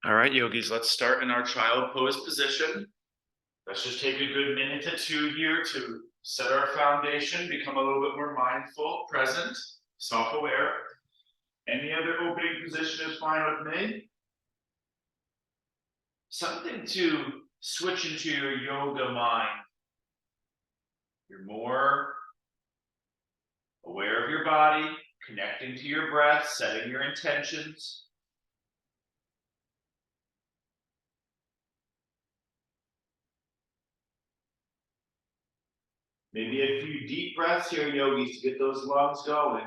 All right, yogis, let's start in our child pose position. Let's just take a good minute or two here to set our foundation, become a little bit more mindful, present, self-aware. Any other opening position is fine with me. Something to switch into your yoga mind. You're more aware of your body, connecting to your breath, setting your intentions. Maybe a few deep breaths here, yogis, to get those lungs going.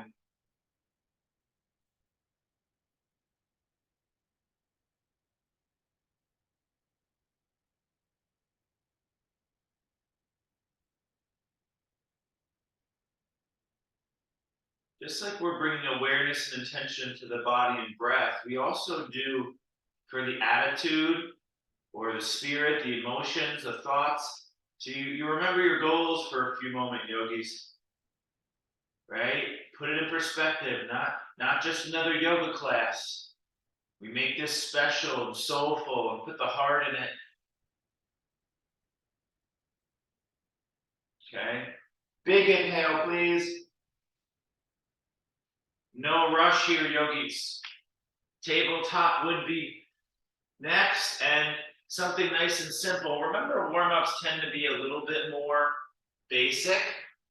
Just like we're bringing awareness and attention to the body and breath, we also do for the attitude or the spirit, the emotions, the thoughts. So you remember your goals for a few moments, yogis, right? Put it in perspective, not just another yoga class. We make this special and soulful and put the heart in it. Okay. Big inhale, please. No rush here, yogis. Tabletop would be next, and something nice and simple. Remember, warm-ups tend to be a little bit more basic,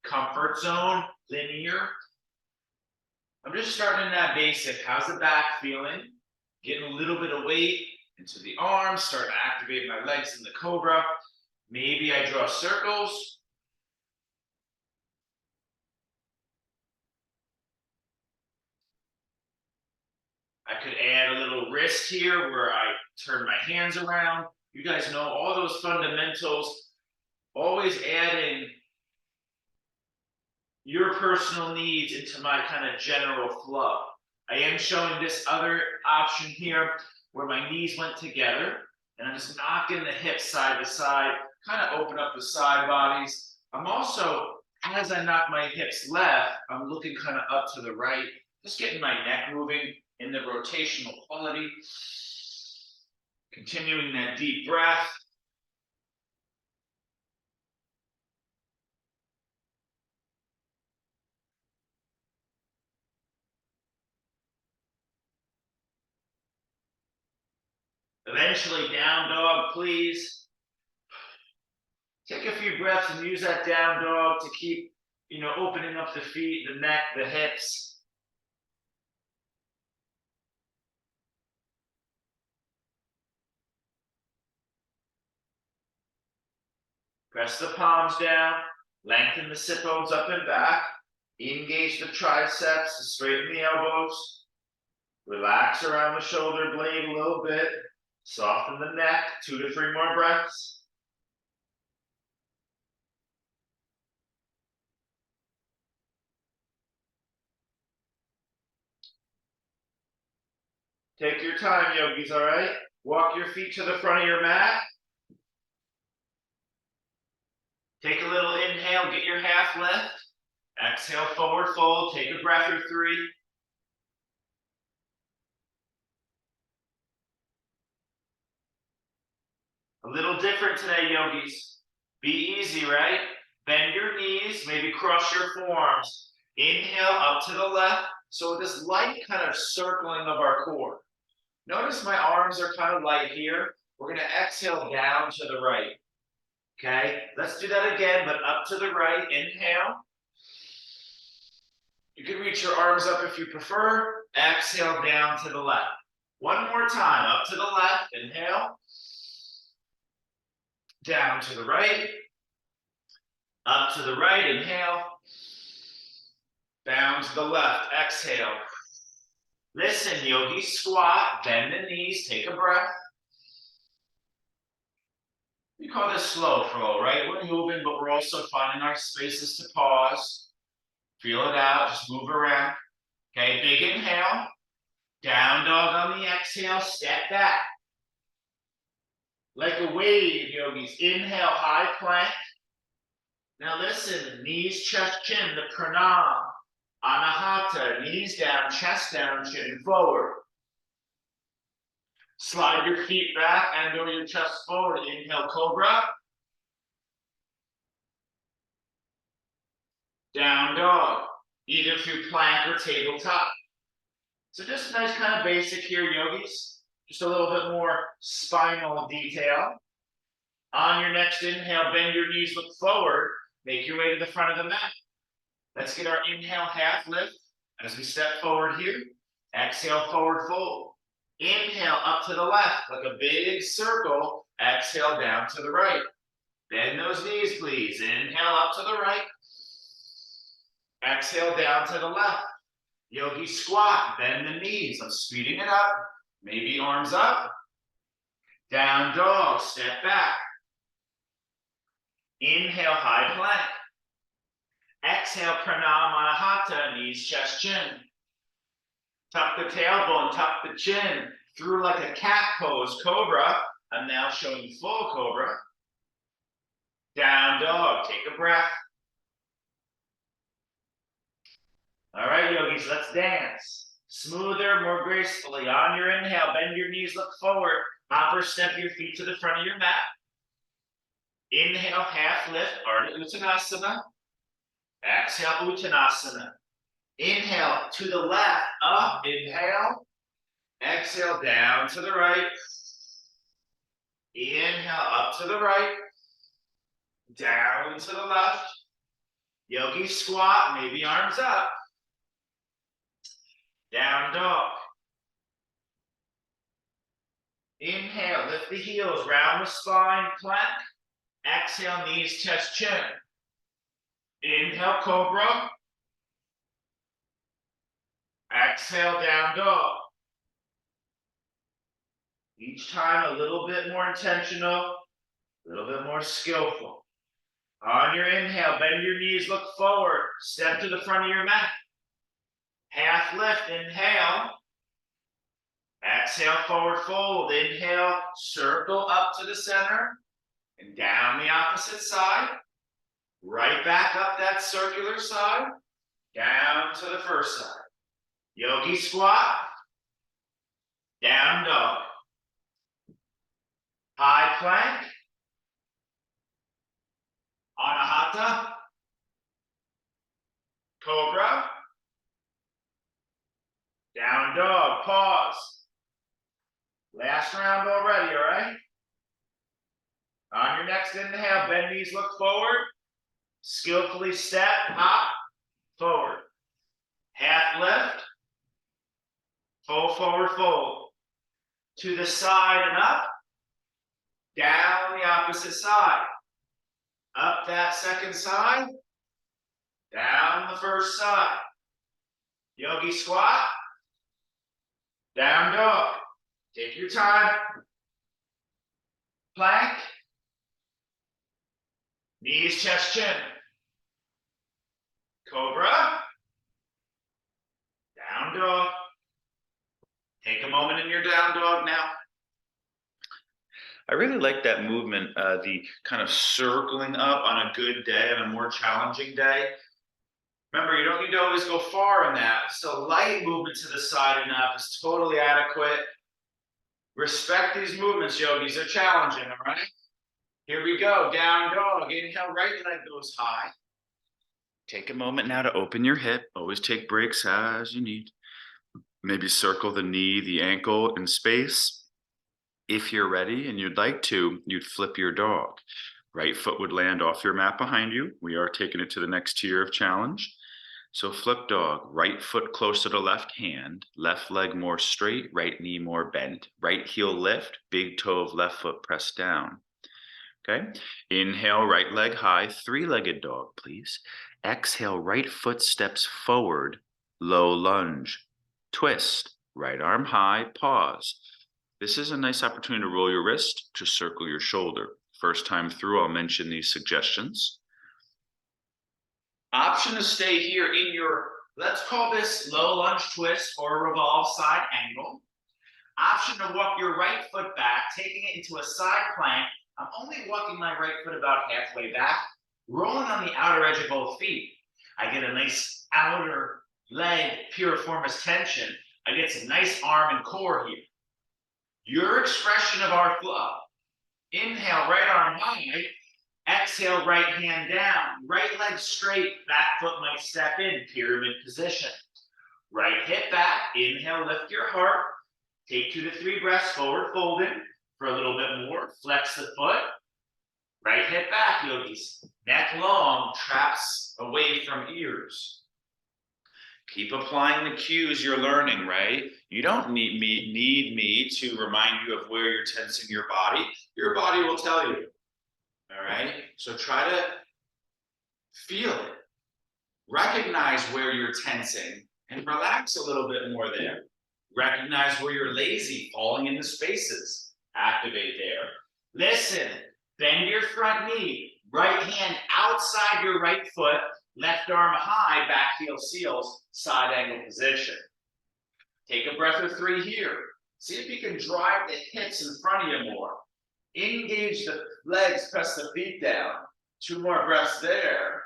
comfort zone, linear. I'm just starting in that basic. How's the back feeling? Getting a little bit of weight into the arms, starting to activate my legs in the cobra. Maybe I draw circles. I could add a little wrist here where I turn my hands around. You guys know all those fundamentals, always adding your personal needs into my kind of general flow. I am showing this other option here where my knees went together and I'm just knocking the hips side to side, kind of open up the side bodies. I'm also, as I knock my hips left, I'm looking kind of up to the right, just getting my neck moving in the rotational quality. Continuing that deep breath. Eventually, down dog, please. Take a few breaths and use that down dog to keep, opening up the feet, the neck, the hips. Press the palms down, lengthen the sit bones up and back, engage the triceps, straighten the elbows, relax around the shoulder blade a little bit, soften the neck, 2 to 3 more breaths. Take your time, yogis, all right? Walk your feet to the front of your mat. Take a little inhale, get your half lift. Exhale, forward fold, take a breath or 3. A little different today, yogis. Be easy, right? Bend your knees, maybe cross your forearms. Inhale up to the left. So this light kind of circling of our core. Notice my arms are kind of light here. We're going to exhale down to the right. Okay, let's do that again, but up to the right. Inhale. You can reach your arms up if you prefer. Exhale down to the left. One more time, up to the left. Inhale. Down to the right. Up to the right, inhale. Down to the left, exhale. Listen, yogi, squat, bend the knees, take a breath. We call this slow flow, right? We're moving, but we're also finding our spaces to pause. Feel it out, just move around. Okay, big inhale. Down dog on the exhale, step back. Like a wave, yogis. Inhale, high plank. Now listen, knees, chest, chin, the pranam. Anahata, knees down, chest down, chin forward. Slide your feet back and go your chest forward. Inhale, cobra. Down dog, either through plank or tabletop. So just a nice kind of basic here, yogis. Just a little bit more spinal detail. On your next inhale, bend your knees, look forward. Make your way to the front of the mat. Let's get our inhale half lift as we step forward here. Exhale, forward fold. Inhale up to the left, like a big circle. Exhale down to the right. Bend those knees, please. Inhale up to the right. Exhale down to the left. Yogi squat, bend the knees. I'm speeding it up. Maybe arms up. Down dog, step back. Inhale, high plank. Exhale, pranam anahata, knees, chest, chin. Tuck the tailbone, tuck the chin. Through like a cat pose, cobra. I'm now showing full cobra. Down dog, take a breath. All right, yogis, let's dance. Smoother, more gracefully. On your inhale, bend your knees, look forward. Upper step your feet to the front of your mat. Inhale, half lift, Ardha Uttanasana. Exhale, Uttanasana. Inhale to the left, up, inhale. Exhale, down to the right. Inhale, up to the right. Down to the left. Yogi squat, maybe arms up. Down dog. Inhale, lift the heels, round the spine, plank. Exhale, knees, chest, chin. Inhale, cobra. Exhale, down dog. Each time a little bit more intentional, a little bit more skillful. On your inhale, bend your knees, look forward. Step to the front of your mat. Half lift, inhale. Exhale, forward fold. Inhale, circle up to the center and down the opposite side. Right back up that circular side, down to the first side. Yogi squat, down dog. High plank, anahata, cobra, down dog, pause. Last round already, all right? On your next inhale, bend knees, look forward. Skillfully step, hop, forward. Half lift, full forward fold. To the side and up. Down the opposite side. Up that second side. Down the first side. Yogi squat. Down dog. Take your time. Plank. Knees, chest, chin. Cobra. Down dog. Take a moment in your down dog now. I really like that movement, the kind of circling up on a good day, on a more challenging day. Remember, you don't need to always go far in that. Just a light movement to the side and up is totally adequate. Respect these movements, yogis. They're challenging, all right? Here we go. Down dog. Inhale, right leg goes high. Take a moment now to open your hip. Always take breaks as you need. Maybe circle the knee, the ankle in space. If you're ready and you'd like to, you'd flip your dog. Right foot would land off your mat behind you. We are taking it to the next tier of challenge. So flip dog, right foot close to the left hand, left leg more straight, right knee more bent, right heel lift, big toe of left foot pressed down. Okay, inhale, right leg high, three-legged dog, please. Exhale, right foot steps forward, low lunge. Twist, right arm high, pause. This is a nice opportunity to roll your wrist, to circle your shoulder. First time through, I'll mention these suggestions. Option to stay here in your, let's call this low lunge twist or revolve side angle. Option to walk your right foot back, taking it into a side plank. I'm only walking my right foot about halfway back, rolling on the outer edge of both feet. I get a nice outer leg piriformis tension. I get some nice arm and core here. your expression of our flow. Inhale, right arm high. Exhale, right hand down. Right leg straight, back foot might step in, pyramid position. Right hip back, inhale, lift your heart. Take 2 to 3 breaths forward folding for a little bit more. Flex the foot. Right hip back, yogis. Neck long, traps away from ears. Keep applying the cues you're learning, right? You don't need me to remind you of where you're tensing your body. Your body will tell you. All right? So try to feel it. Recognize where you're tensing and relax a little bit more there. Recognize where you're lazy, falling into spaces. Activate there. Listen, bend your front knee. Right hand outside your right foot. Left arm high, back heel seals, side angle position. Take a breath or 3 here. See if you can drive the hips in front of you more. Engage the legs, press the feet down. 2 more breaths there.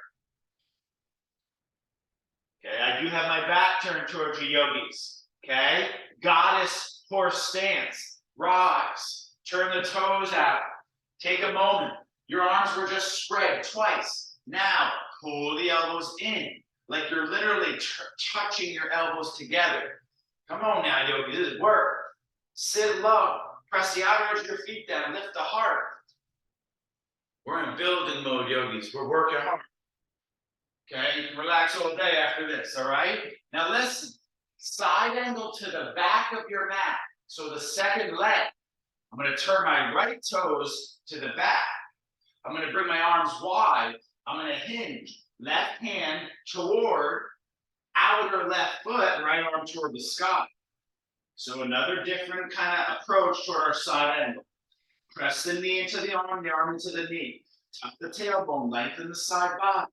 Okay, I do have my back turned towards you, yogis. Okay, goddess horse stance. Rise, turn the toes out. Take a moment. Your arms were just spread twice. Now, pull the elbows in, like you're literally touching your elbows together. Come on now, yogi, this is work. Sit low, press the outer edge of your feet down, lift the heart. We're in building mode, yogis. We're working hard. Okay, you can relax all day after this, all right? Now listen, side angle to the back of your mat. So the second leg, I'm gonna turn my right toes to the back. I'm gonna bring my arms wide. I'm gonna hinge, left hand toward outer left foot, right arm toward the sky. So another different kind of approach toward our side angle. Press the knee into the arm into the knee. Tuck the tailbone, lengthen the side body.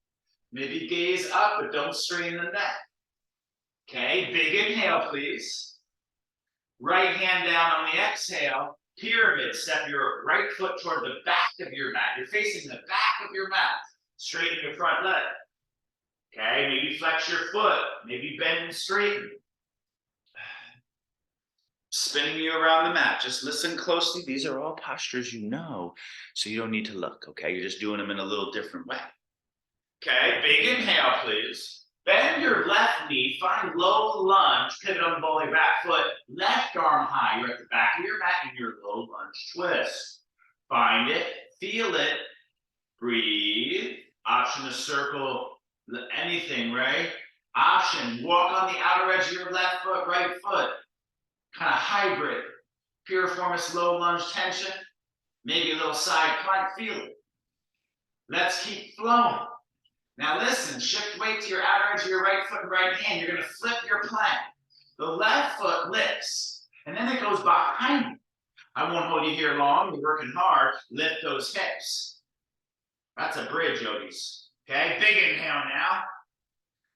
Maybe gaze up, but don't strain the neck. Okay, big inhale, please. Right hand down on the exhale. Pyramid, step your right foot toward the back of your mat. You're facing the back of your mat. Straighten your front leg. Okay, maybe flex your foot. Maybe bend and straighten. Spinning you around the mat. Just listen closely. These are all postures you know, so you don't need to look, okay? You're just doing them in a little different way. Okay, big inhale, please. Bend your left knee, find low lunge, pivot on the ball of your back foot, left arm high. You're at the back of your mat in your low lunge twist. Find it, feel it, breathe. Option to circle anything, right? Option, walk on the outer edge of your left foot, right foot. Kind of hybrid. Piriformis low lunge tension. Maybe a little side plank, feel it. Let's keep flowing. Now listen, shift weight to your outer edge of your right foot and right hand. You're going to flip your plank. The left foot lifts, and then it goes behind you. I won't hold you here long. You're working hard. Lift those hips. That's a bridge, yogis. Okay, big inhale now.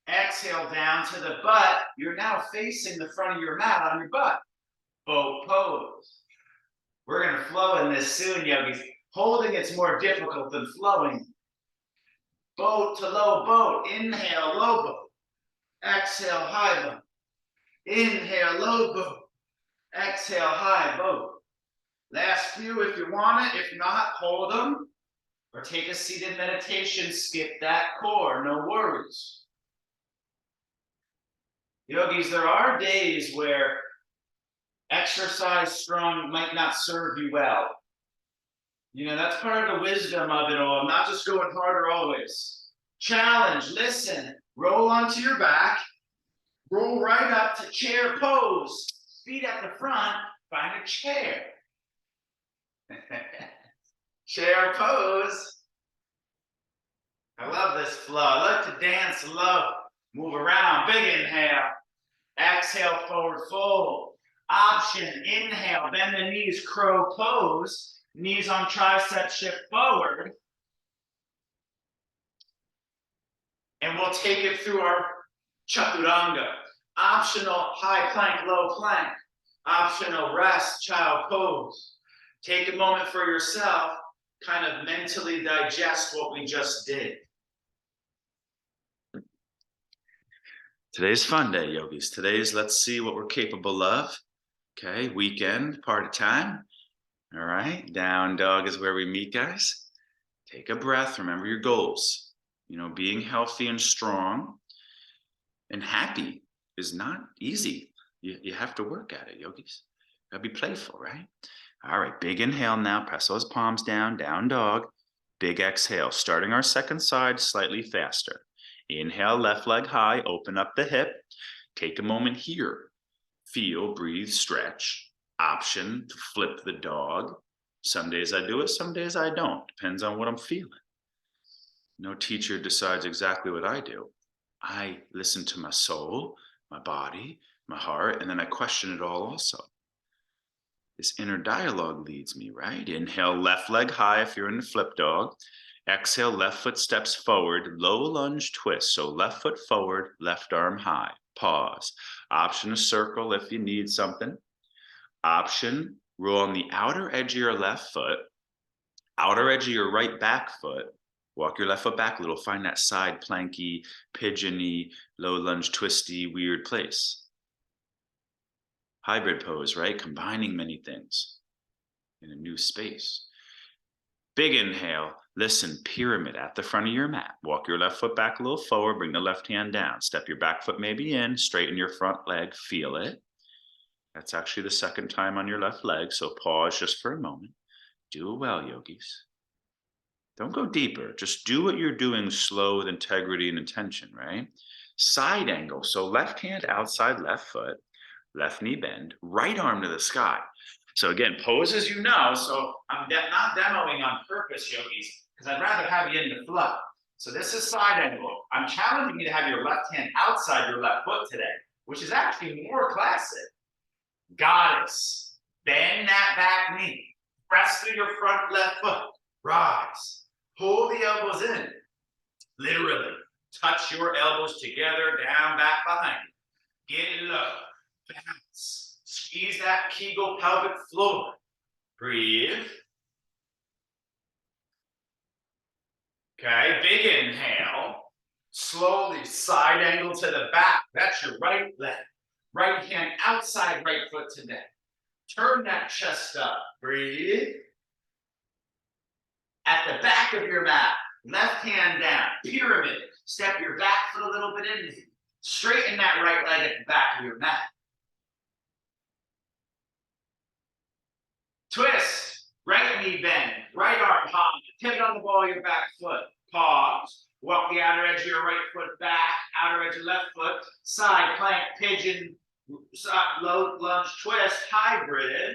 Exhale down to the butt. You're now facing the front of your mat on your butt. Boat pose. We're going to flow in this soon, yogis. Holding it's more difficult than flowing. Boat to low boat. Inhale, low boat. Exhale, high boat. Inhale, low boat. Exhale, high boat. Last few if you want it. If not, hold them. Or take a seated meditation. Skip that core. No worries. Yogis, there are days where exercise strong might not serve you well. You know, that's part of the wisdom of it all. I'm not just going harder always. Challenge, listen, roll onto your back, roll right up to chair pose. Feet at the front, find a chair. Chair pose. I love this flow. I like to dance low. Move around, big inhale. Exhale, forward fold. Option, inhale, bend the knees, crow pose. Knees on tricep, shift forward. And we'll take it through our chaturanga. Optional, high plank, low plank. Optional, rest, child pose. Take a moment for yourself, kind of mentally digest what we just did. Today's fun day, yogis. Today's let's see what we're capable of. Okay, weekend, party time. All right, down dog is where we meet, guys. Take a breath, remember your goals. You know, being healthy and strong and happy is not easy. You have to work at it, yogis. Gotta be playful, right? All right, big inhale now. Press those palms down dog. Big exhale, starting our second side slightly faster. Inhale, left leg high, open up the hip. Take a moment here. Feel, breathe, stretch. Option to flip the dog. Some days I do it, some days I don't. Depends on what I'm feeling. No teacher decides exactly what I do. I listen to my soul, my body, my heart, and then I question it all also. This inner dialogue leads me, right? Inhale, left leg high if you're in the flip dog. Exhale, left foot steps forward, low lunge twist. So left foot forward, left arm high. Pause. Option to circle if you need something. Option, roll on the outer edge of your left foot, outer edge of your right back foot. Walk your left foot back a little, find that side planky, pigeony, low lunge, twisty, weird place. Hybrid pose, right? Combining many things in a new space. Big inhale, listen, pyramid at the front of your mat. Walk your left foot back a little forward, bring the left hand down. Step your back foot maybe in, straighten your front leg, feel it. That's actually the second time on your left leg, so pause just for a moment. Do it well, yogis. Don't go deeper, just do what you're doing slow with integrity and intention, right? Side angle, so left hand outside left foot, left knee bend, right arm to the sky. So again, pose as you know, so I'm not demoing on purpose, yogis, because I'd rather have you in the flow. So this is side angle. I'm challenging you to have your left hand outside your left foot today, which is actually more classic. Goddess, bend that back knee, press through your front left foot, rise, pull the elbows in, literally, touch your elbows together, down, back, behind you. Get low, bounce, squeeze that Kegel pelvic floor, breathe. Okay, big inhale, slowly side angle to the back, that's your right leg. Right hand outside right foot today. Turn that chest up. Breathe. At the back of your mat, left hand down, pyramid. Step your back foot a little bit in. Straighten that right leg at the back of your mat. Twist. Right knee bend. Right arm high. Pivot on the ball of your back foot. Pause. Walk the outer edge of your right foot back. Outer edge of left foot. Side plank, pigeon, low lunge twist, hybrid.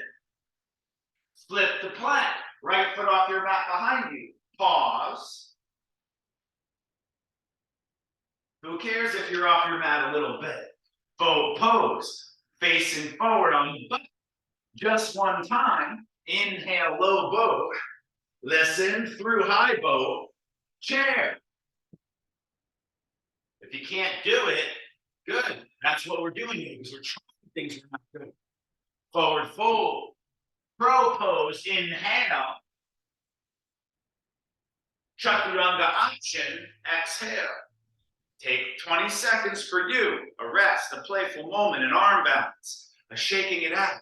Flip the plank. Right foot off your mat behind you. Pause. Who cares if you're off your mat a little bit? Boat pose. Facing forward on the butt. Just one time. Inhale, low boat. Listen through high boat. Chair. If you can't do it, good. That's what we're doing here because we're trying things we're not good. Forward fold. Crow pose. Inhale. Chaturanga option. Exhale. Take 20 seconds for you. A rest, a playful moment, an arm balance, a shaking it out,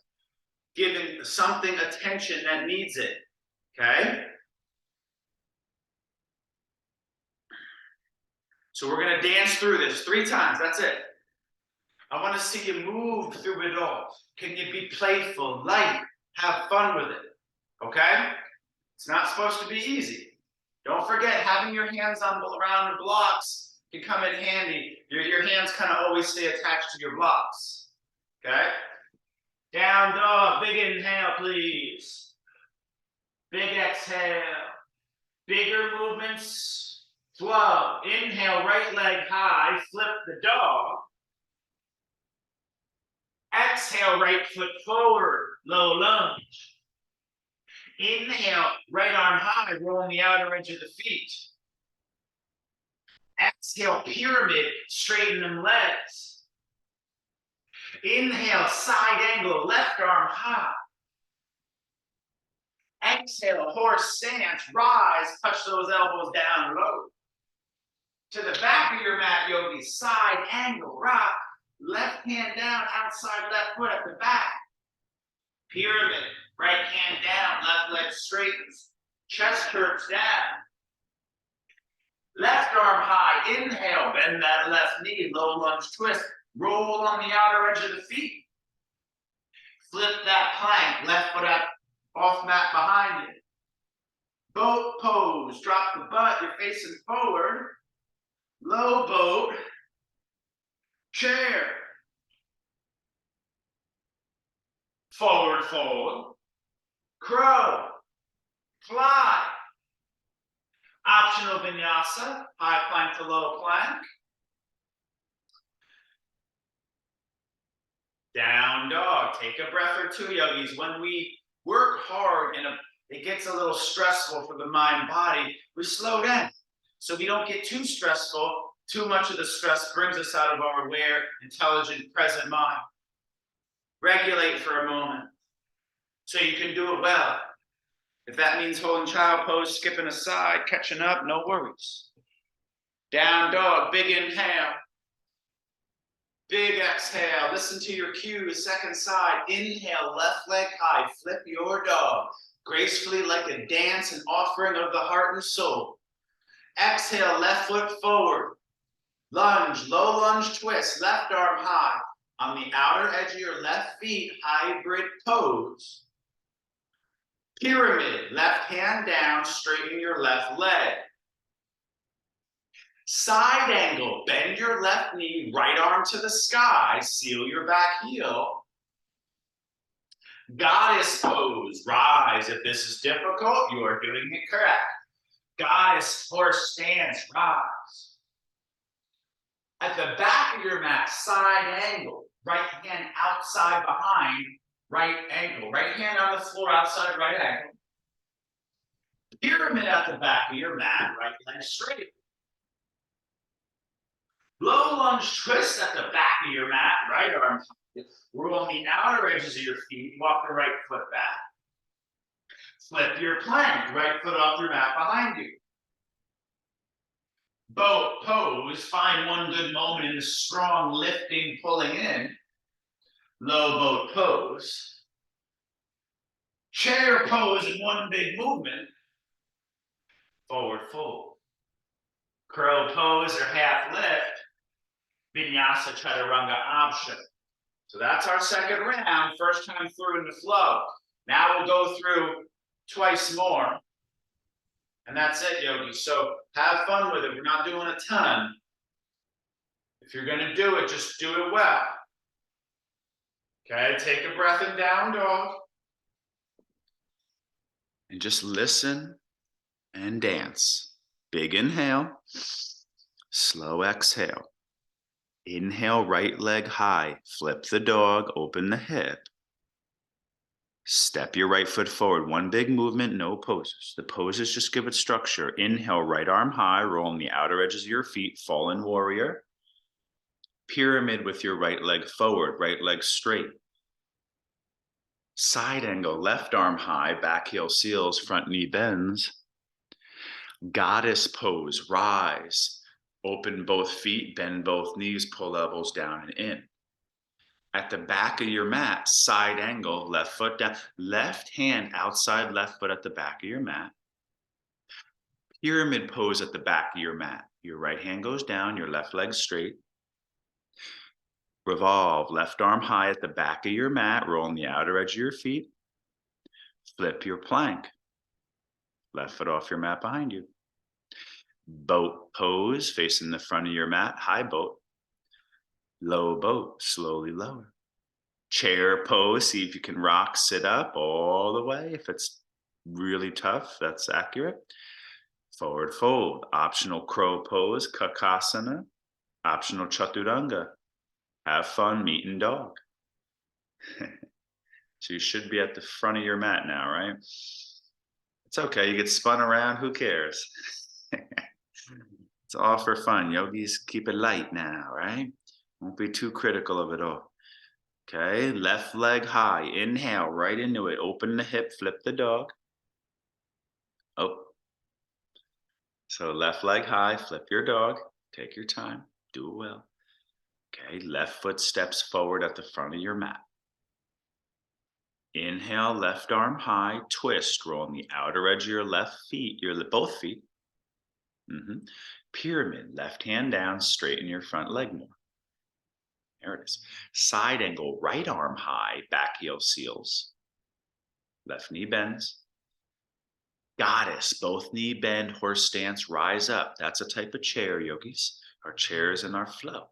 giving something attention that needs it. Okay? So we're going to dance through this 3 times. That's it. I want to see you move through it all. Can you be playful, light, have fun with it? Okay? It's not supposed to be easy. Don't forget, having your hands on around the blocks can come in handy. Your hands kind of always stay attached to your blocks. Okay? Down dog, big inhale, please. Big exhale. Bigger movements, flow. Inhale, right leg high, flip the dog. Exhale, right foot forward, low lunge. Inhale, right arm high, rolling the outer edge of the feet. Exhale, pyramid, straighten them legs. Inhale, side angle, left arm high. Exhale, horse stance, rise, touch those elbows down low. To the back of your mat, yogis, side angle, rock. Left hand down, outside left foot at the back. Pyramid, right hand down, left leg straightens, chest curves down. Left arm high, inhale, bend that left knee, low lunge twist, roll on the outer edge of the feet. Flip that plank, left foot up, off mat behind you. Boat pose, drop the butt, you're facing forward. Low boat, chair. Forward fold, crow, fly. Optional vinyasa, high plank to low plank. Down dog, take a breath or two, yogis. When we work hard and it gets a little stressful for the mind body, we slow down. So we don't get too stressful. Too much of the stress brings us out of our aware, intelligent, present mind. Regulate for a moment so you can do it well. If that means holding child pose, skipping aside, catching up, no worries. Down dog, big inhale. Big exhale, listen to your cues, second side. Inhale, left leg high, flip your dog. Gracefully like a dance, an offering of the heart and soul. Exhale, left foot forward. Lunge, low lunge twist, left arm high. On the outer edge of your left feet, hybrid pose. Pyramid, left hand down, straighten your left leg. Side angle, bend your left knee, right arm to the sky, seal your back heel. Goddess pose, rise. If this is difficult, you are doing it correct. Goddess horse stance, rise. At the back of your mat, side angle, right hand outside behind, right ankle. Right hand on the floor, outside right ankle. Pyramid at the back of your mat, right leg straight. Low lunge twist at the back of your mat, right arm. Roll on the outer edges of your feet, walk the right foot back. Flip your plank, right foot off your mat behind you. Boat pose, find one good moment in the strong lifting, pulling in. Low boat pose. Chair pose in one big movement. Forward fold. Crow pose or half lift. Vinyasa chaturanga option. So that's our second round, first time through in the flow. Now we'll go through twice more. And that's it, yogis. So have fun with it. We're not doing a ton. If you're gonna do it, just do it well. Okay, take a breath in down dog. And just listen and dance. Big inhale, slow exhale. Inhale, right leg high, flip the dog, open the hip. Step your right foot forward, one big movement, no poses. The poses just give it structure. Inhale, right arm high, roll on the outer edges of your feet, fallen warrior. Pyramid with your right leg forward, right leg straight. Side angle, left arm high, back heel seals, front knee bends. Goddess pose, rise. Open both feet, bend both knees, pull elbows down and in. At the back of your mat, side angle, left foot down, left hand outside left foot at the back of your mat. Pyramid pose at the back of your mat. Your right hand goes down, your left leg straight. Revolve, left arm high at the back of your mat, roll on the outer edge of your feet. Flip your plank. Left foot off your mat behind you. Boat pose, facing the front of your mat, high boat. Low boat, slowly lower. Chair pose, see if you can rock, sit up all the way. If it's really tough, that's accurate. Forward fold, optional crow pose, kakasana, optional chaturanga. Have fun meeting dog. So you should be at the front of your mat now, right? It's okay, you get spun around, who cares? It's all for fun. Yogis, keep it light now, right? Won't be too critical of it all. Okay, left leg high. Inhale, right into it. Open the hip, flip the dog. Oh. So left leg high, flip your dog. Take your time. Do it well. Okay, left foot steps forward at the front of your mat. Inhale, left arm high, twist, roll on the outer edge of your left feet, both feet. Pyramid, left hand down, straighten your front leg more. There it is. Side angle, right arm high, back heel seals. Left knee bends. Goddess, both knee bend, horse stance, rise up. That's a type of chair, yogis. Our chairs and our flow.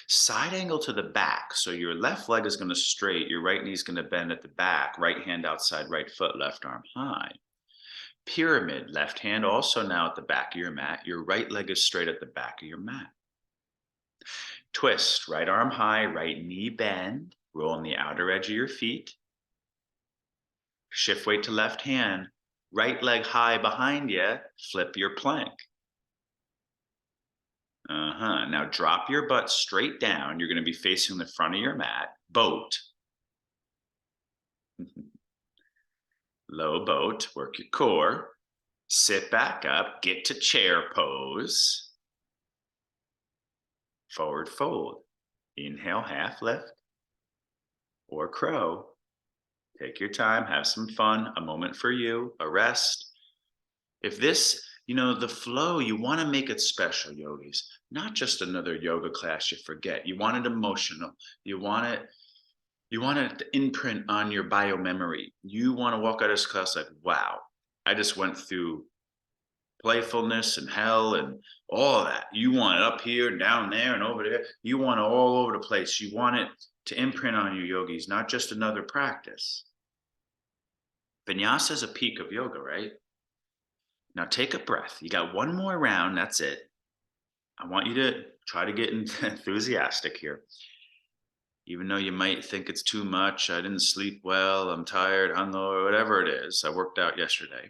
Side angle to the back. So your left leg is going to straight, your right knee is going to bend at the back, right hand outside, right foot, left arm high. Pyramid, left hand also now at the back of your mat. Your right leg is straight at the back of your mat. Twist, right arm high, right knee bend, roll on the outer edge of your feet. Shift weight to left hand, right leg high behind you, flip your plank. Now drop your butt straight down. You're going to be facing the front of your mat, boat. Low boat, work your core. Sit back up, get to chair pose. Forward fold. Inhale, half lift. Or crow. Take your time, have some fun, a moment for you, a rest. If this, the flow, you want to make it special, yogis. Not just another yoga class you forget. You want it emotional. You want it to imprint on your biomemory. You want to walk out of this class like, wow, I just went through playfulness and hell and all of that. You want it up here, down there, and over there. You want it all over the place. You want it to imprint on you, yogis, not just another practice. Vinyasa is a peak of yoga, right? Now take a breath. You got one more round. That's it. I want you to try to get enthusiastic here. Even though you might think it's too much, I didn't sleep well, I'm tired, hungover, whatever it is. I worked out yesterday. I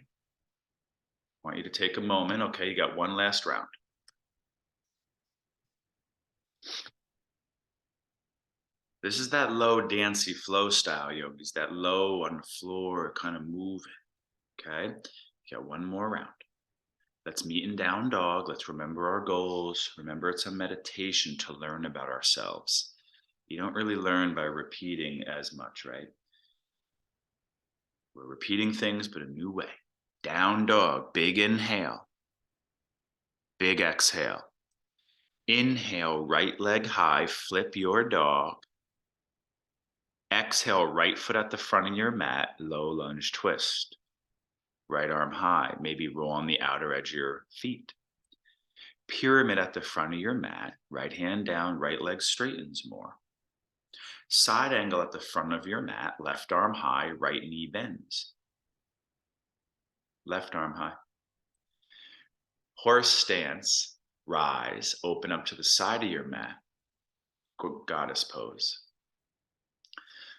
want you to take a moment. Okay, you got one last round. This is that low dancey flow style, yogis. That low on the floor, kind of moving. Okay, you got one more round. Let's meet in down dog. Let's remember our goals. Remember, it's a meditation to learn about ourselves. You don't really learn by repeating as much, right? We're repeating things, but a new way. Down dog, big inhale. Big exhale. Inhale, right leg high, flip your dog. Exhale, right foot at the front of your mat, low lunge twist. Right arm high, maybe roll on the outer edge of your feet. Pyramid at the front of your mat, right hand down, right leg straightens more. Side angle at the front of your mat, left arm high, right knee bends. Left arm high. Horse stance, rise, open up to the side of your mat. Goddess pose.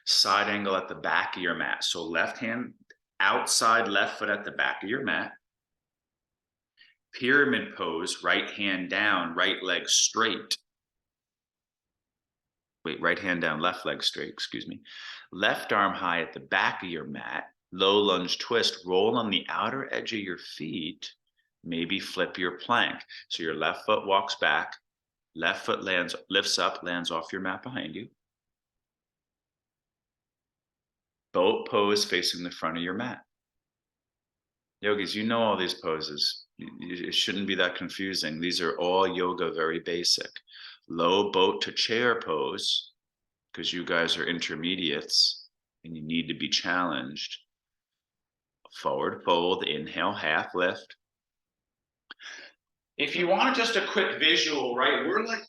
Side angle at the back of your mat. So left hand outside, left foot at the back of your mat. Pyramid pose, right hand down, right leg straight. Wait, right hand down, left leg straight, excuse me. Left arm high at the back of your mat. Low lunge twist, roll on the outer edge of your feet. Maybe flip your plank. So your left foot walks back, left foot lifts up, lands off your mat behind you. Boat pose facing the front of your mat. Yogis, you know all these poses. It shouldn't be that confusing. These are all yoga, very basic. Low boat to chair pose, because you guys are intermediates and you need to be challenged. Forward fold, inhale, half lift. If you want just a quick visual, right? We're like,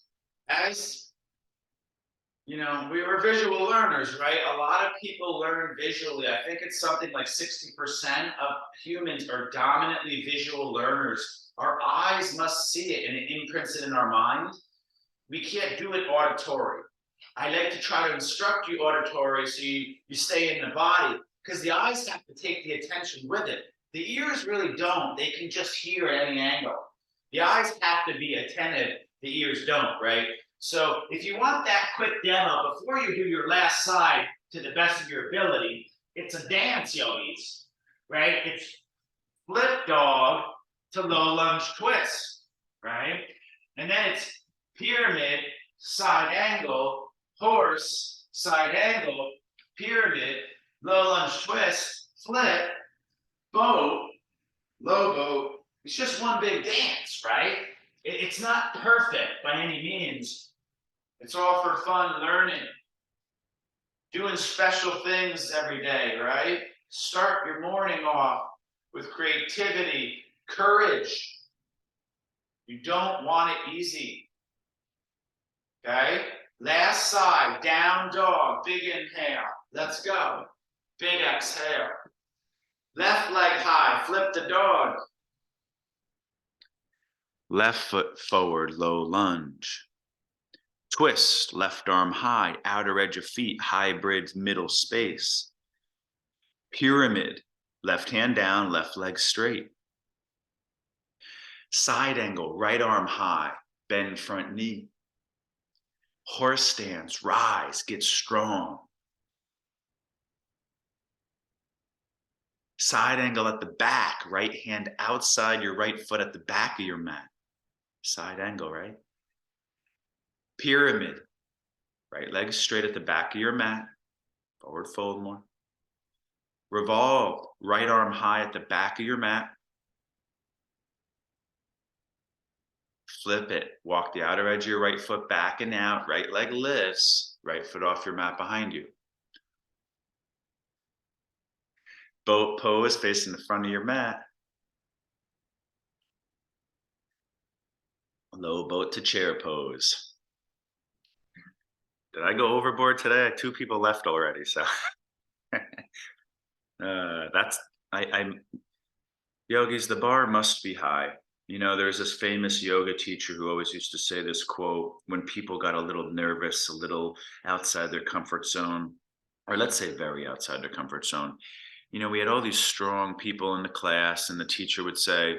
we were visual learners, right? A lot of people learn visually. I think it's something like 60% of humans are dominantly visual learners. Our eyes must see it and it imprints it in our mind. We can't do it auditory. I like to try to instruct you auditory so you stay in the body, because the eyes have to take the attention with it. The ears really don't. They can just hear at any angle. The eyes have to be attentive. The ears don't, right? So if you want that quick demo, before you do your last side to the best of your ability, it's a dance, yogis, right? It's flip dog to low lunge twist, right? And then it's pyramid, side angle, horse, side angle, pyramid, low lunge twist, flip, boat, low boat. It's just one big dance, right? It's not perfect by any means. It's all for fun learning, doing special things every day, right? Start your morning off with creativity, courage. You don't want it easy. Okay? Last side, down dog, big inhale. Let's go. Big exhale. Left leg high, flip the dog. Left foot forward, low lunge. Twist, left arm high, outer edge of feet, hybrid middle space. Pyramid, left hand down, left leg straight. Side angle, right arm high, bend front knee. Horse stance, rise, get strong. Side angle at the back, right hand outside your right foot at the back of your mat. Side angle, right? Pyramid, right leg straight at the back of your mat. Forward fold more. Revolve, right arm high at the back of your mat. Flip it, walk the outer edge of your right foot back and out, right leg lifts, right foot off your mat behind you. Boat pose facing the front of your mat. Low boat to chair pose. Did I go overboard today? 2 people left already, so I'm yogis, the bar must be high. You know, there's this famous yoga teacher who always used to say this quote when people got a little nervous, a little outside their comfort zone, or let's say very outside their comfort zone. You know, we had all these strong people in the class, and the teacher would say,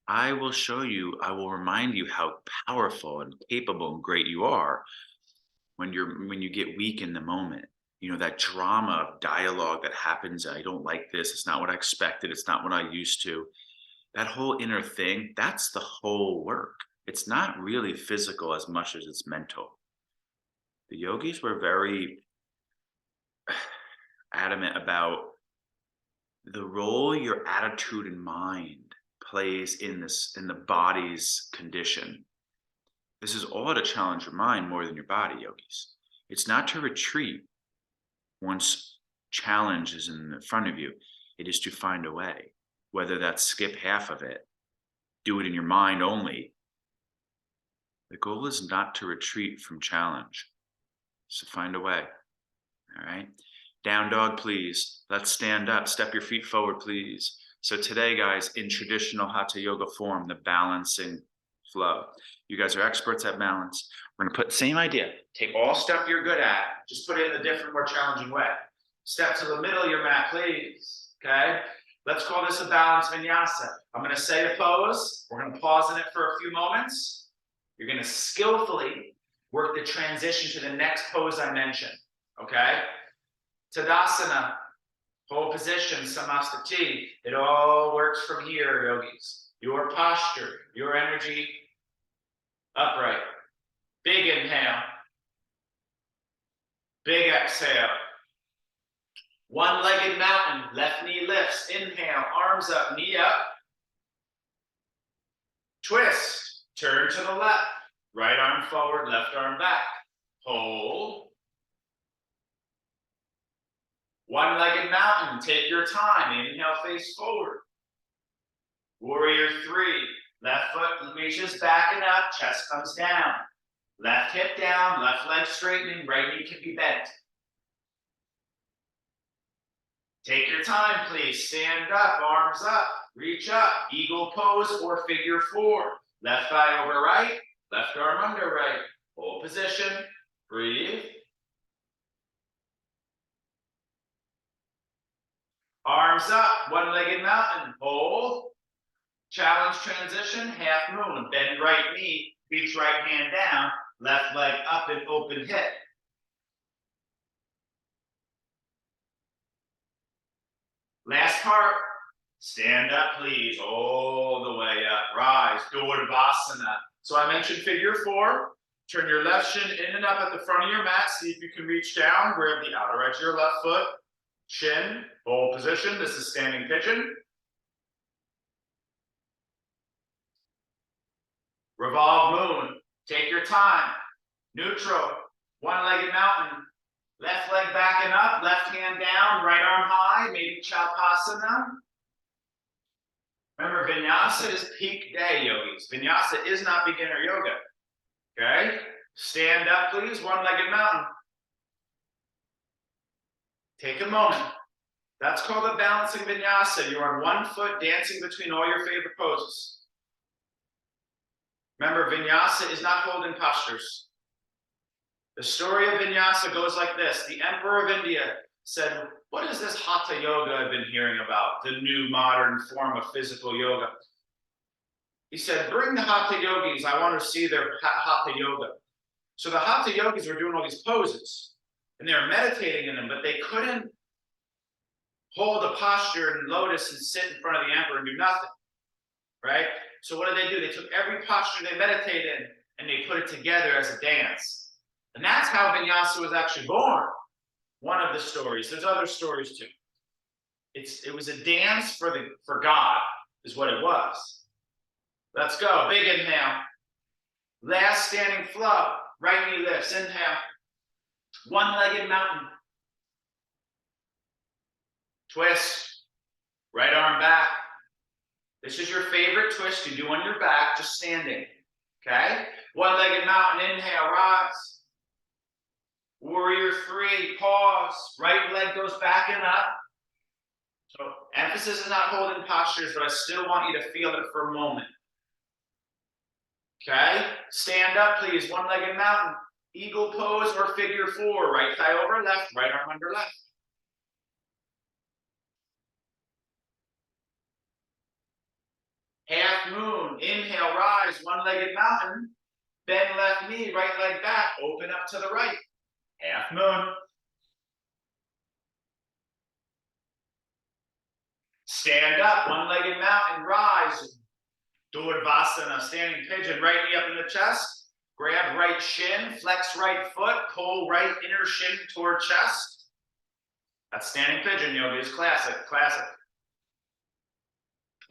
I will show you, I will remind you how powerful and capable and great you are when you get weak in the moment. You know, that drama of dialogue that happens, I don't like this, it's not what I expected, it's not what I used to. That whole inner thing, that's the whole work. It's not really physical as much as it's mental. The yogis were very adamant about the role your attitude and mind plays in the body's condition. This is all to challenge your mind more than your body, yogis. It's not to retreat once challenge is in the front of you. It is to find a way, whether that's skip half of it, do it in your mind only. The goal is not to retreat from challenge. So find a way. All right. Down dog, please. Let's stand up. Step your feet forward, please. So today, guys, in traditional Hatha Yoga form, the balancing flow. You guys are experts at balance. We're going to put same idea. Take all stuff you're good at. Just put it in a different, more challenging way. Step to the middle of your mat, please. Okay? Let's call this a balance vinyasa. I'm going to say the pose. We're going to pause in it for a few moments. You're going to skillfully work the transition to the next pose I mentioned. Okay? Tadasana, whole position, samastiti. It all works from here, yogis. Your posture, your energy, upright. Big inhale. Big exhale. One-legged mountain, left knee lifts. Inhale, arms up, knee up. Twist, turn to the left. Right arm forward, left arm back. Hold. One-legged mountain, take your time. Inhale, face forward. Warrior 3, left foot reaches back and up, chest comes down. Left hip down, left leg straightening, right knee can be bent. Take your time, please. Stand up, arms up, reach up, eagle pose or figure 4. Left thigh over right, left arm under right. Hold position, breathe. Arms up, one-legged mountain, hold. Challenge transition, half moon. Bend right knee, reach right hand down, left leg up and open hip. Last part, stand up please, all the way up, rise, Durdvasana. So I mentioned figure 4, turn your left shin in and up at the front of your mat, see if you can reach down, grab the outer edge of your left foot, Chin, bowl position. This is standing pigeon. Revolve moon. Take your time. Neutral. One-legged mountain. Left leg backing up, left hand down, right arm high, maybe Chalpasana. Remember, Vinyasa is peak day, yogis. Vinyasa is not beginner yoga. Okay? Stand up, please. One-legged mountain. Take a moment. That's called a balancing vinyasa. You're on one foot dancing between all your favorite poses. Remember, vinyasa is not holding postures. The story of vinyasa goes like this. The Emperor of India said, what is this hatha yoga I've been hearing about, the new modern form of physical yoga? He said, bring the hatha yogis. I want to see their hatha yoga. So the hatha yogis were doing all these poses, and they were meditating in them, but they couldn't hold a posture in lotus and sit in front of the emperor and do nothing, right? So what did they do? They took every posture they meditated in, and they put it together as a dance. And that's how vinyasa was actually born. One of the stories. There's other stories too. It was a dance for God, is what it was. Let's go. Big inhale. Last standing flow. Right knee lifts. Inhale. One-legged mountain. Twist. Right arm back. This is your favorite twist you do on your back, just standing. Okay? One-legged mountain. Inhale. Rise. Warrior three, pause. Right leg goes back and up. So emphasis is not holding postures, but I still want you to feel it for a moment. Okay? Stand up, please. One-legged mountain. Eagle pose or figure four. Right thigh over left, right arm under left. Half moon. Inhale, rise. One-legged mountain. Bend left knee, right leg back. Open up to the right. Half moon. Stand up, one-legged mountain, rise. Durvasana, standing pigeon, right knee up in the chest. Grab right shin, flex right foot, pull right inner shin toward chest. That's standing pigeon yoga, is classic.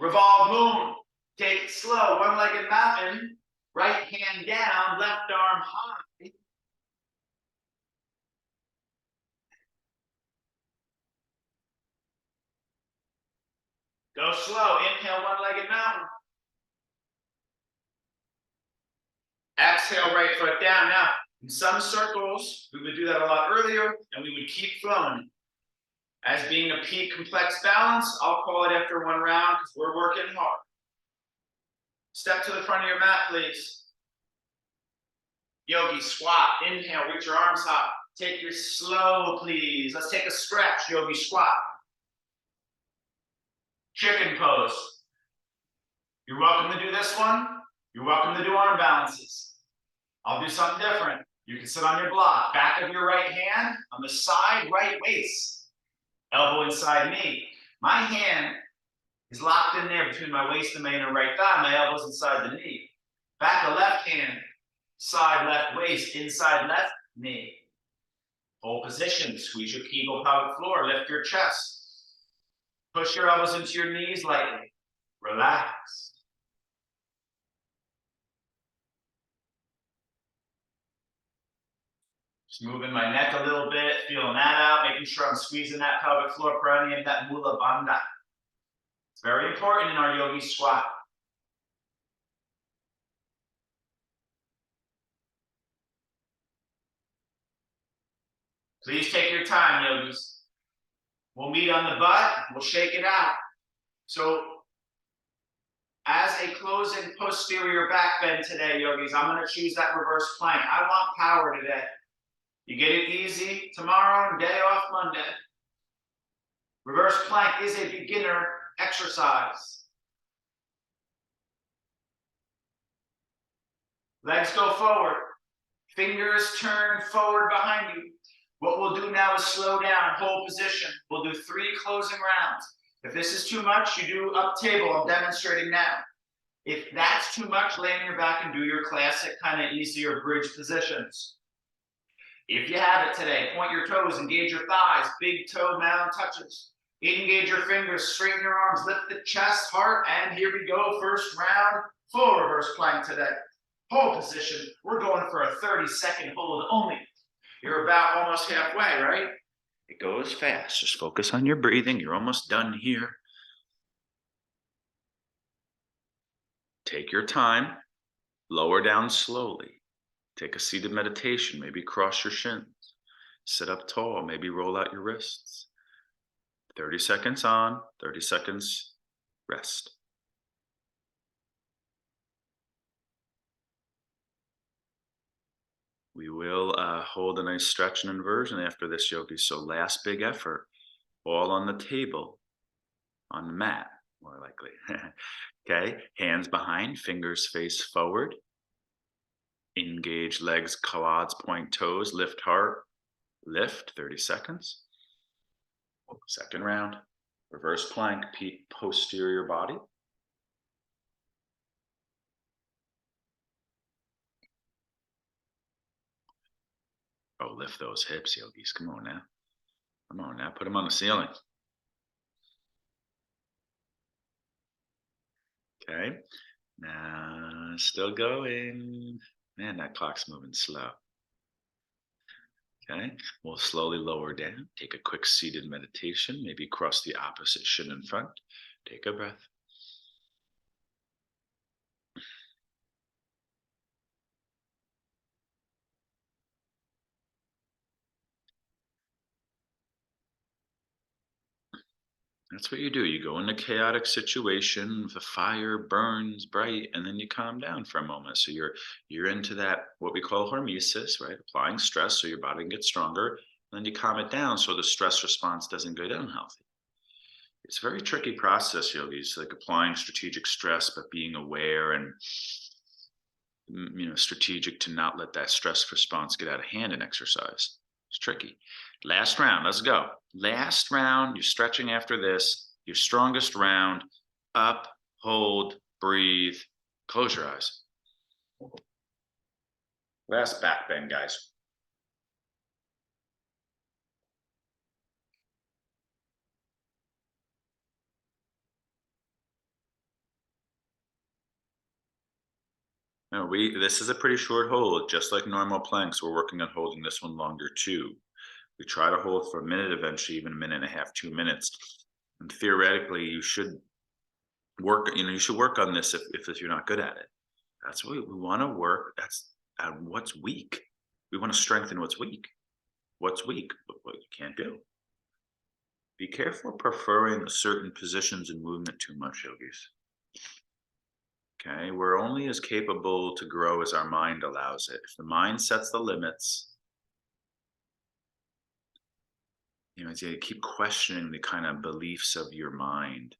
Revolve moon, take it slow, one-legged mountain, right hand down, left arm high. Go slow. Inhale, one-legged mountain. Exhale, right foot down. Now, in some circles, we would do that a lot earlier, and we would keep flowing. As being a peak complex balance, I'll call it after one round because we're working hard. Step to the front of your mat, please. Yogi, squat. Inhale, reach your arms high. Take your slow, please. Let's take a stretch. Yogi, squat. Chicken pose. You're welcome to do this one. You're welcome to do arm balances. I'll do something different. You can sit on your block. Back of your right hand on the side, right waist. Elbow inside knee. My hand is locked in there between my waist and my inner right thigh. My elbow's inside the knee. Back of left hand, side left waist, inside left knee. Hold position. Squeeze your kegel pelvic floor. Lift your chest. Push your elbows into your knees lightly. Relax. Just moving my neck a little bit, feeling that out, making sure I'm squeezing that pelvic floor perineum, that mula bandha. It's very important in our yogi squat. Please take your time, yogis. We'll meet on the butt, we'll shake it out. So, as a closing posterior back bend today, yogis, I'm going to choose that reverse plank. I want power today. You get it easy tomorrow, day off Monday. Reverse plank is a beginner exercise. Legs go forward. Fingers turn forward behind you. What we'll do now is slow down, hold position. We'll do 3 closing rounds. If this is too much, you do up table. I'm demonstrating now. If that's too much, lay on your back and do your classic kind of easier bridge positions. If you have it today, point your toes, engage your thighs, big toe mound touches. Engage your fingers, straighten your arms, lift the chest, heart, and here we go. First round, full reverse plank today. Hold position. We're going for a 30-second hold only. You're about almost halfway, right? It goes fast. Just focus on your breathing. You're almost done here. Take your time. Lower down slowly. Take a seated meditation. Maybe cross your shins. Sit up tall. Maybe roll out your wrists. 30 seconds on, 30 seconds rest. We will hold a nice stretch and inversion after this, yogis. So last big effort, all on the table, on the mat, more likely. Okay, hands behind, fingers face forward. Engage legs, quads, point toes, lift heart, lift, 30 seconds. Second round, reverse plank, posterior body. Oh, lift those hips, yogis. Come on now. Come on now. Put them on the ceiling. Okay. Now, still going. Man, that clock's moving slow. Okay. We'll slowly lower down. Take a quick seated meditation. Maybe cross the opposite shin in front. Take a breath. That's what you do. You go in a chaotic situation, the fire burns bright, and then you calm down for a moment. So you're into that, what we call hormesis, right? Applying stress so your body can get stronger. And then you calm it down so the stress response doesn't go down healthy. It's a very tricky process, yogis, like applying strategic stress, but being aware and strategic to not let that stress response get out of hand in exercise. It's tricky. Last round, let's go. Last round, you're stretching after this, your strongest round, up, hold, breathe, close your eyes. Last back bend, guys. Now this is a pretty short hold, just like normal planks. We're working on holding this one longer too. We try to hold for a minute, eventually even a minute and a half, 2 minutes. And theoretically, you should work, you should work on this if you're not good at it. That's what we want to work. That's what's weak. We want to strengthen what's weak. What's weak? What you can't do. Be careful preferring certain positions and movement too much, yogis. Okay, we're only as capable to grow as our mind allows it. If the mind sets the limits, you keep questioning the kind of beliefs of your mind.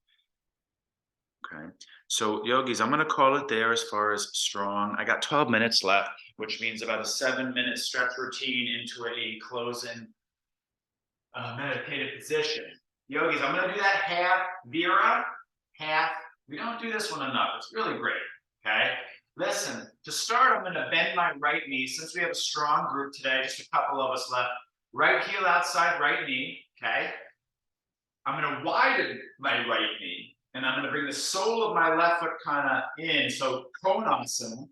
Okay, so yogis, I'm going to call it there as far as strong. I got 12 minutes left, which means about a 7-minute stretch routine into a closing meditative position. Yogis, I'm going to do that half Vira, half. We don't do this one enough. It's really great. Okay. Listen, to start, I'm going to bend my right knee. Since we have a strong group today, just a couple of us left. Right heel outside right knee. Okay. I'm going to widen my right knee, and I'm going to bring the sole of my left foot kind of in. So Konasana,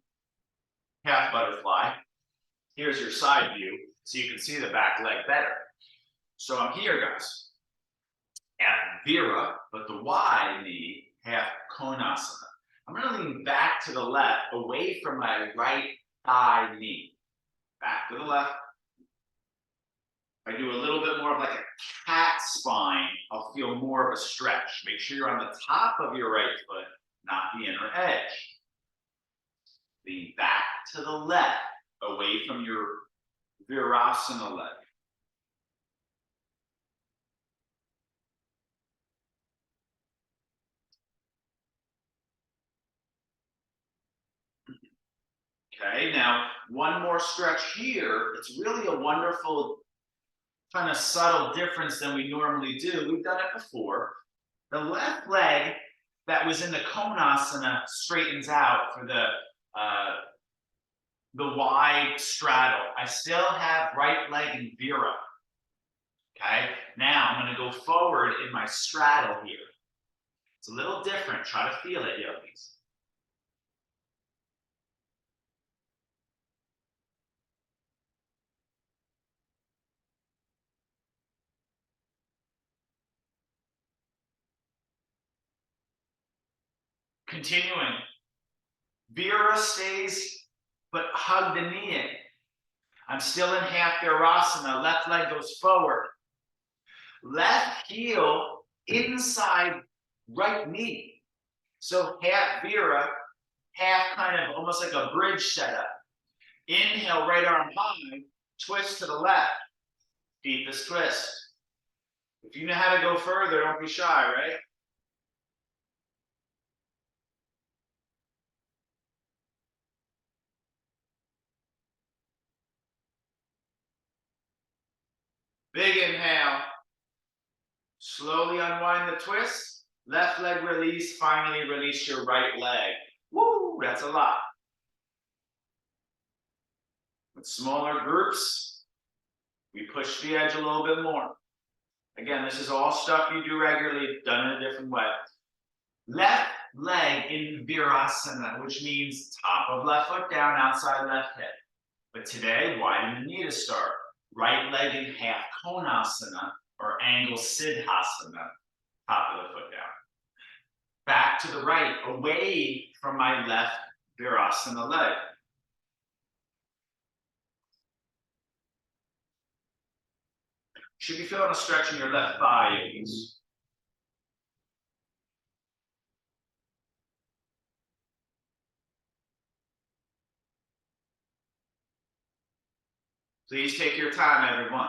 half butterfly. Here's your side view, so you can see the back leg better. So I'm here, guys, at Vira, but the wide knee, half Konasana. I'm going to lean back to the left, away from my right thigh knee. Back to the left. I do a little bit more of like a cat spine. I'll feel more of a stretch. Make sure you're on the top of your right foot, not the inner edge. Lean back to the left, away from your Virasana leg. Okay, now one more stretch here. It's really a wonderful kind of subtle difference than we normally do. We've done it before. The left leg that was in the Konasana straightens out for the the wide straddle. I still have right leg in Vira. Okay, now I'm going to go forward in my straddle here. It's a little different. Try to feel it, yogis. Continuing. Vira stays, but hug the knee in. I'm still in half Virasana. Left leg goes forward. Left heel inside right knee. So half Vira, half kind of almost like a bridge setup. Inhale, right arm high, twist to the left. Deepest twist. If you know how to go further, don't be shy, right? Big inhale. Slowly unwind the twist. Left leg release. Finally release your right leg. Woo, that's a lot. With smaller groups, we push the edge a little bit more. Again, this is all stuff you do regularly, done in a different way. Left leg in Virasana, which means top of left foot down, outside left hip. But today, widen the knee to start. Right leg in half Konasana or angle Siddhasana, top of the foot down. Back to the right, away from my left Virasana leg. Should be feeling a stretch in your left thigh, yogis. Please take your time, everyone.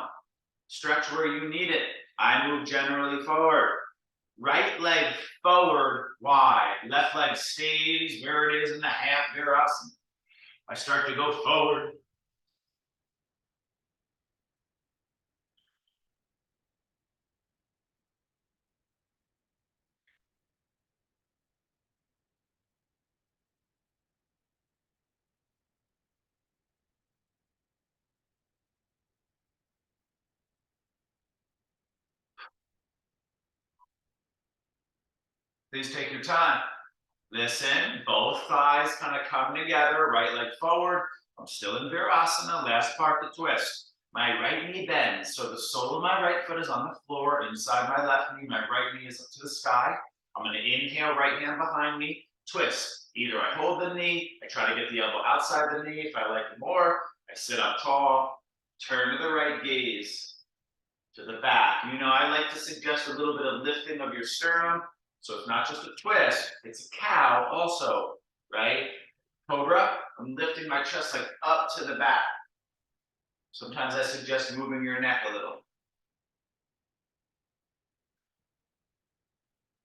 Stretch where you need it. I move generally forward. Right leg forward, wide. Left leg stays where it is in the half Virasana. I start to go forward. Please take your time. Listen, both thighs kind of come together, right leg forward. I'm still in Virasana, last part, the twist. My right knee bends, so the sole of my right foot is on the floor, inside my left knee, my right knee is up to the sky. I'm gonna inhale, right hand behind me, twist. Either I hold the knee, I try to get the elbow outside the knee, if I like it more, I sit up tall, turn to the right gaze, to the back. You know, I like to suggest a little bit of lifting of your sternum. So it's not just a twist, it's a cow also, right? Cobra, I'm lifting my chest like up to the back. Sometimes I suggest moving your neck a little.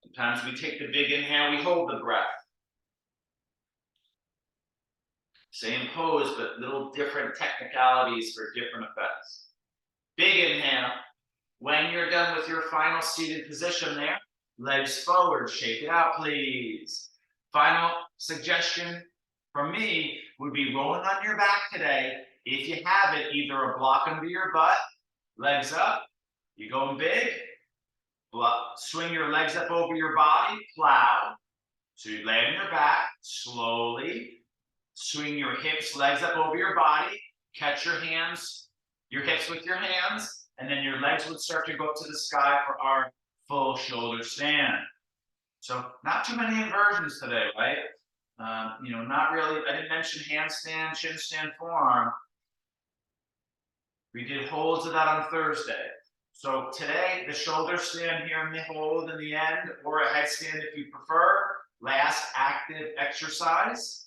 Sometimes we take the big inhale, we hold the breath. Same pose, but little different technicalities for different effects. Big inhale. When you're done with your final seated position there, legs forward, shake it out, please. Final suggestion from me would be rolling on your back today. If you have it, either a block under your butt, legs up, you going big, swing your legs up over your body, plow. So you lay on your back, slowly, swing your hips, legs up over your body, catch your hands, your hips with your hands, and then your legs would start to go up to the sky for our full shoulder stand. So not too many inversions today, right? You know, not really. I didn't mention handstand, chin stand, forearm. We did holds of that on Thursday. So today, the shoulder stand here in the hold in the end, or a headstand if you prefer. Last active exercise,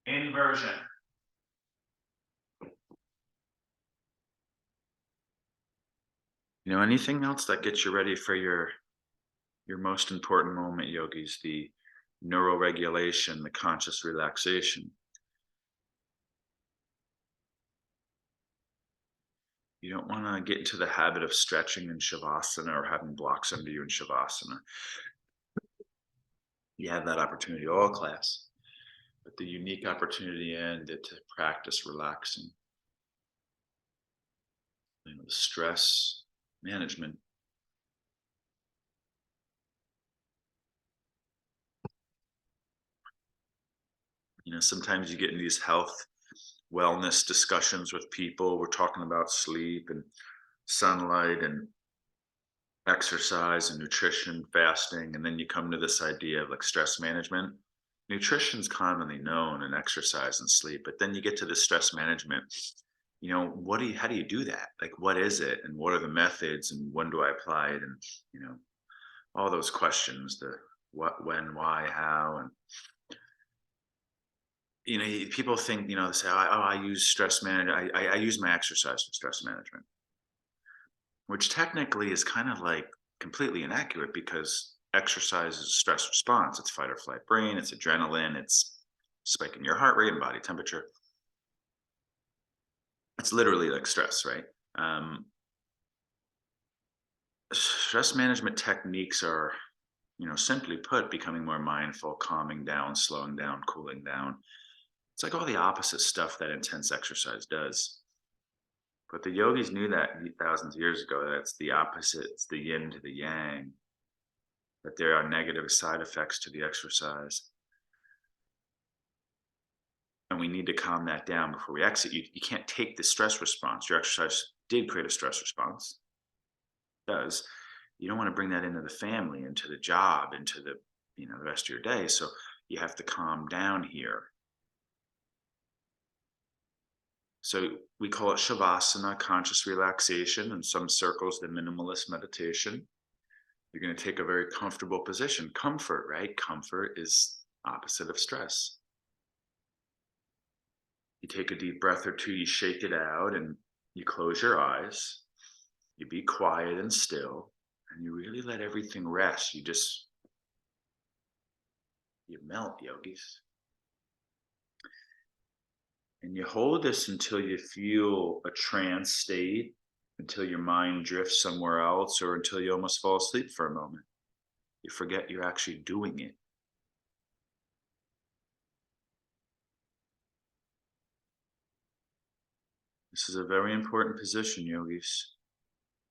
inversion. You know, anything else that gets you ready for your most important moment, yogis, the neuroregulation, the conscious relaxation. You don't want to get into the habit of stretching in Shavasana or having blocks under you in Shavasana. You have that opportunity all class. but the unique opportunity and to practice relaxing. The stress management. Sometimes you get in these health wellness discussions with people. We're talking about sleep and sunlight and exercise and nutrition, fasting, and then you come to this idea of like stress management. Nutrition's commonly known and exercise and sleep, but then you get to the stress management. How do you do that? Like, what is it, and what are the methods, and when do I apply it, and you know, all those questions: the what, when, why, how, and people think, they say, oh, I use stress management. I use my exercise for stress management, which technically is kind of like completely inaccurate because exercise is a stress response. It's fight or flight brain, it's adrenaline, it's spiking your heart rate and body temperature. It's literally like stress, right? Stress management techniques are, simply put, becoming more mindful, calming down, slowing down, cooling down. It's like all the opposite stuff that intense exercise does. But the yogis knew that thousands of years ago. That's the opposite. It's the yin to the yang. That there are negative side effects to the exercise. And we need to calm that down before we exit. You can't take the stress response. Your exercise did create a stress response. It does. You don't want to bring that into the family, into the job, into the rest of your day. So you have to calm down here. So we call it shavasana, conscious relaxation, in some circles, the minimalist meditation. You're going to take a very comfortable position. Comfort, right? Comfort is opposite of stress. You take a deep breath or two, you shake it out, and you close your eyes. You be quiet and still, and you really let everything rest. You melt, yogis. And you hold this until you feel a trance state, until your mind drifts somewhere else, or until you almost fall asleep for a moment. You forget you're actually doing it. This is a very important position, yogis.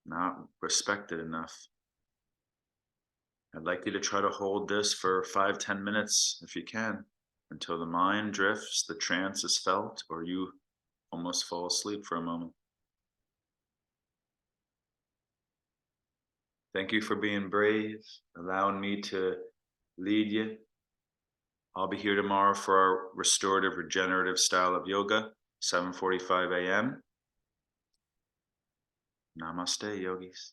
Not respected enough. I'd like you to try to hold this for 5-10 minutes if you can, until the mind drifts, the trance is felt, or you almost fall asleep for a moment. Thank you for being brave, allowing me to lead you. I'll be here tomorrow for our restorative, regenerative style of yoga, 7:45 a.m. Namaste, yogis.